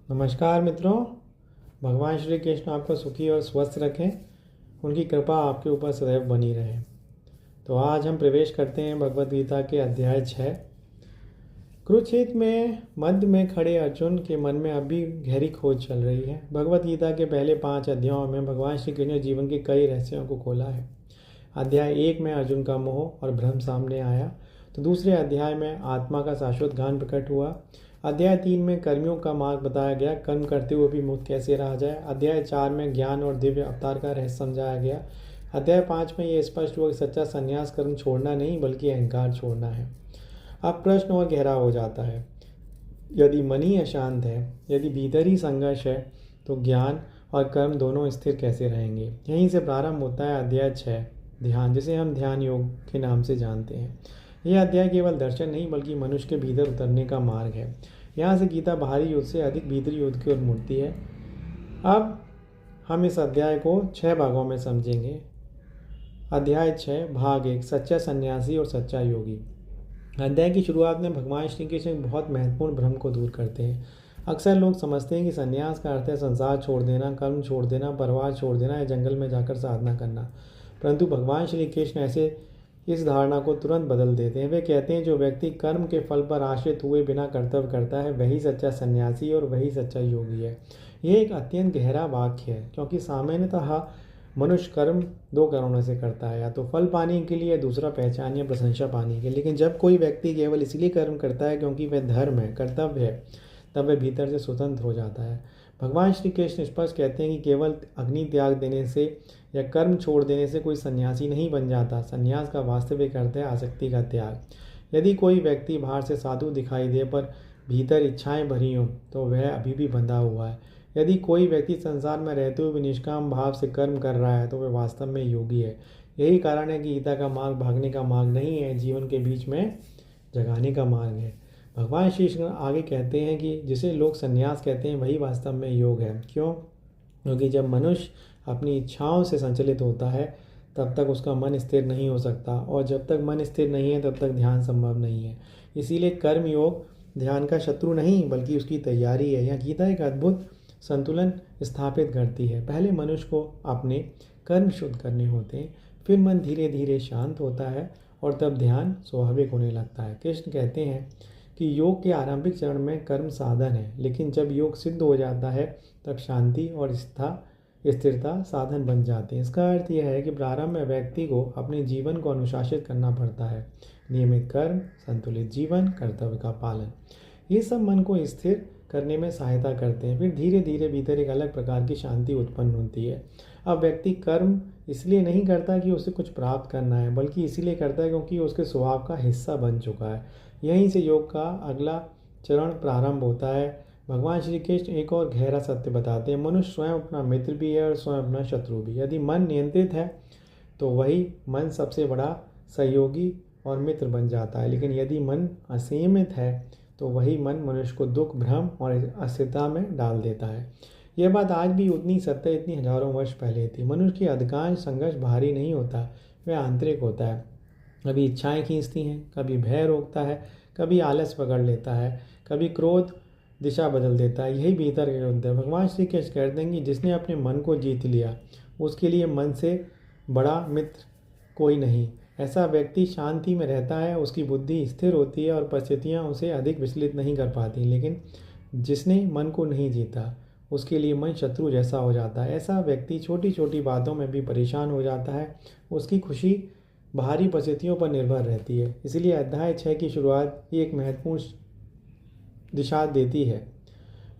नमस्कार मित्रों। भगवान श्री कृष्ण आपको सुखी और स्वस्थ रखें, उनकी कृपा आपके ऊपर सदैव बनी रहे। तो आज हम प्रवेश करते हैं भगवद गीता के अध्याय 6। कुरुक्षेत्र में मध्य में खड़े अर्जुन के मन में अभी गहरी खोज चल रही है। भगवद गीता के पहले 5 अध्यायों में भगवान श्री कृष्ण जीवन के कई रहस्यों को खोला है। अध्याय 1 में अर्जुन का मोह और भ्रम सामने आया, तो दूसरे अध्याय में आत्मा का शाश्वत ज्ञान प्रकट हुआ। अध्याय 3 में कर्मियों का मार्ग बताया गया, कर्म करते हुए भी मुक्त कैसे रहा जाए। अध्याय 4 में ज्ञान और दिव्य अवतार का रहस्य समझाया गया। अध्याय 5 में यह स्पष्ट हुआ कि सच्चा संन्यास कर्म छोड़ना नहीं बल्कि अहंकार छोड़ना है। अब प्रश्न और गहरा हो जाता है, यदि मन ही अशांत है, यदि भीतर ही संघर्ष है, तो ज्ञान और कर्म दोनों स्थिर कैसे रहेंगे। यहीं से प्रारंभ होता है अध्याय 6, ध्यान, जिसे हम ध्यान योग के नाम से जानते हैं। यह अध्याय केवल दर्शन नहीं बल्कि मनुष्य के भीतर उतरने का मार्ग है। यहाँ से गीता बाहरी युद्ध से अधिक भीतरी युद्ध की ओर मुड़ती है। अब हम इस अध्याय को 6 भागों में समझेंगे। अध्याय 6 भाग 1, सच्चा सन्यासी और सच्चा योगी। अध्याय की शुरुआत में भगवान श्री कृष्ण एक बहुत महत्वपूर्ण भ्रम को दूर करते हैं। अक्सर लोग समझते हैं कि सन्यास का अर्थ है संसार छोड़ देना, कर्म छोड़ देना, परिवार छोड़ देना या जंगल में जाकर साधना करना। परंतु भगवान श्री कृष्ण ऐसे इस धारणा को तुरंत बदल देते हैं। वे कहते हैं जो व्यक्ति कर्म के फल पर आश्रित हुए बिना कर्तव्य करता है वही सच्चा सन्यासी और वही सच्चा योगी है। यह एक अत्यंत गहरा वाक्य है, क्योंकि सामान्यतः मनुष्य कर्म 2 कारणों से करता है, या तो फल पाने के लिए, दूसरा पहचान या प्रशंसा पाने के लिए। लेकिन जब कोई व्यक्ति केवल इसलिए कर्म करता है क्योंकि वह धर्म है, कर्तव्य है, तब वह भीतर से स्वतंत्र हो जाता है। भगवान श्री कृष्ण स्पष्ट कहते हैं कि केवल अग्नि त्याग देने से या कर्म छोड़ देने से कोई सन्यासी नहीं बन जाता। सन्यास का वास्तविक अर्थ है आसक्ति का त्याग। यदि कोई व्यक्ति बाहर से साधु दिखाई दे पर भीतर इच्छाएं भरी हों तो वह अभी भी बंधा हुआ है। यदि कोई व्यक्ति संसार में रहते हुए भी निष्काम भाव से कर्म कर रहा है तो वह वास्तव में योगी है। यही कारण है कि गीता का मार्ग भागने का मार्ग नहीं है, जीवन के बीच में जगाने का मार्ग है। भगवान श्री कृष्ण आगे कहते हैं कि जिसे लोग सन्यास कहते हैं वही वास्तव में योग है। क्यों? क्योंकि जब मनुष्य अपनी इच्छाओं से संचलित होता है तब तक उसका मन स्थिर नहीं हो सकता, और जब तक मन स्थिर नहीं है तब तक ध्यान संभव नहीं है। इसीलिए कर्म योग ध्यान का शत्रु नहीं बल्कि उसकी तैयारी है। यह गीता एक अद्भुत संतुलन स्थापित करती है। पहले मनुष्य को अपने कर्म शुद्ध करने होते हैं, फिर मन धीरे धीरे शांत होता है और तब ध्यान स्वाभाविक होने लगता है। कृष्ण कहते हैं कि योग के आरंभिक चरण में कर्म साधन है, लेकिन जब योग सिद्ध हो जाता है तब शांति और स्थिरता साधन बन जाते हैं। इसका अर्थ यह है कि प्रारंभ में व्यक्ति को अपने जीवन को अनुशासित करना पड़ता है। नियमित कर्म, संतुलित जीवन, कर्तव्य का पालन, ये सब मन को स्थिर करने में सहायता करते हैं। फिर धीरे धीरे भीतर एक अलग प्रकार की शांति उत्पन्न होती है। अब व्यक्ति कर्म इसलिए नहीं करता कि उसे कुछ प्राप्त करना है, बल्कि इसीलिए करता है क्योंकि उसके स्वभाव का हिस्सा बन चुका है। यहीं से योग का अगला चरण प्रारंभ होता है। भगवान श्री कृष्ण एक और गहरा सत्य बताते हैं, मनुष्य स्वयं अपना मित्र भी है और स्वयं अपना शत्रु भी। यदि मन नियंत्रित है तो वही मन सबसे बड़ा सहयोगी और मित्र बन जाता है, लेकिन यदि मन असंयमित है तो वही मन मनुष्य को दुख, भ्रम और अस्थिरता में डाल देता है। यह बात आज भी उतनी सत्य इतनी हजारों वर्ष पहले थी। मनुष्य की अधिकांश संघर्ष बाहरी नहीं होता, वह आंतरिक होता है। कभी इच्छाएं खींचती हैं, कभी भय रोकता है, कभी आलस पकड़ लेता है, कभी क्रोध दिशा बदल देता है। यही भीतर के युद्ध है। भगवान श्री कृष्ण कहते हैं कि जिसने अपने मन को जीत लिया उसके लिए मन से बड़ा मित्र कोई नहीं। ऐसा व्यक्ति शांति में रहता है, उसकी बुद्धि स्थिर होती है और परिस्थितियाँ उसे अधिक विचलित नहीं कर पाती। लेकिन जिसने मन को नहीं जीता उसके लिए मन शत्रु जैसा हो जाता है। ऐसा व्यक्ति छोटी छोटी बातों में भी परेशान हो जाता है। उसकी खुशी बाहरी परिस्थितियों पर निर्भर रहती है। इसलिए अध्याय 6 की शुरुआत ही एक महत्वपूर्ण दिशा देती है।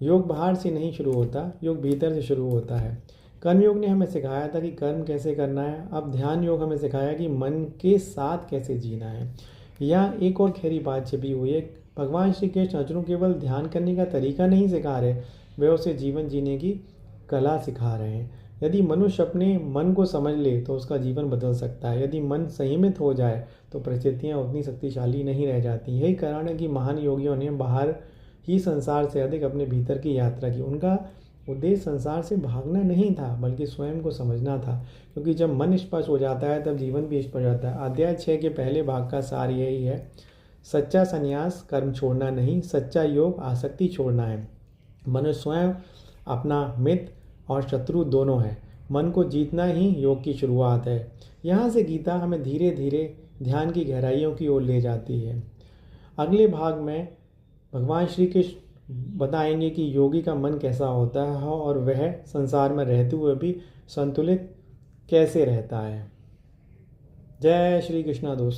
योग बाहर से नहीं शुरू होता, योग भीतर से शुरू होता है। कर्म योग ने हमें सिखाया था कि कर्म कैसे करना है। अब ध्यान योग हमें सिखाया कि मन के साथ कैसे जीना है। यहाँ एक और गहरी बात छिपी हुई है। भगवान श्री कृष्ण अर्जुन को केवल ध्यान करने का तरीका नहीं सिखा रहे, वे उसे जीवन जीने की कला सिखा रहे हैं। यदि मनुष्य अपने मन को समझ ले तो उसका जीवन बदल सकता है। यदि मन संयमित हो जाए तो परिस्थितियाँ उतनी शक्तिशाली नहीं रह जाती। यही कारण है कि महान योगियों ने बाहर ही संसार से अधिक अपने भीतर की यात्रा की। उनका उद्देश्य संसार से भागना नहीं था बल्कि स्वयं को समझना था, क्योंकि जब मन स्पष्ट हो जाता है तब जीवन भी स्पष्ट हो जाता है। अध्याय 6 के पहले भाग का सार यही है, सच्चा संन्यास कर्म छोड़ना नहीं, सच्चा योग आसक्ति छोड़ना है। मनुष्य स्वयं अपना मित्र और शत्रु दोनों है। मन को जीतना ही योग की शुरुआत है। यहाँ से गीता हमें धीरे धीरे ध्यान की गहराइयों की ओर ले जाती है। अगले भाग में भगवान श्री कृष्ण बताएंगे कि योगी का मन कैसा होता है और वह संसार में रहते हुए भी संतुलित कैसे रहता है। जय श्री कृष्णा दोस्तों।